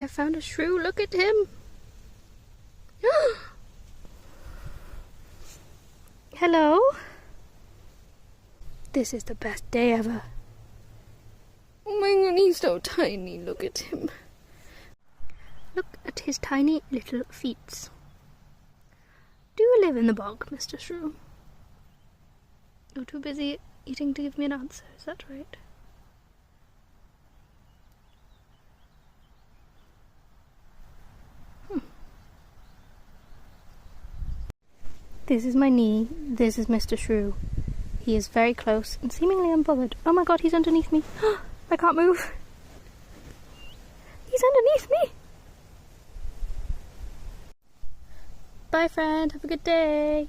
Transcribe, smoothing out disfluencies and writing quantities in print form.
found a shrew. Look at him. Hello. This is the best day ever. Oh my god, he's so tiny. Look at him. Look at his tiny little feet. Do you live in the bog, Mr. Shrew? You're too busy eating to give me an answer, is that right? This is my knee. This is Mr. Shrew. He is very close and seemingly unbothered. Oh my god, he's underneath me. I can't move. He's underneath me. Bye, friend. Have a good day.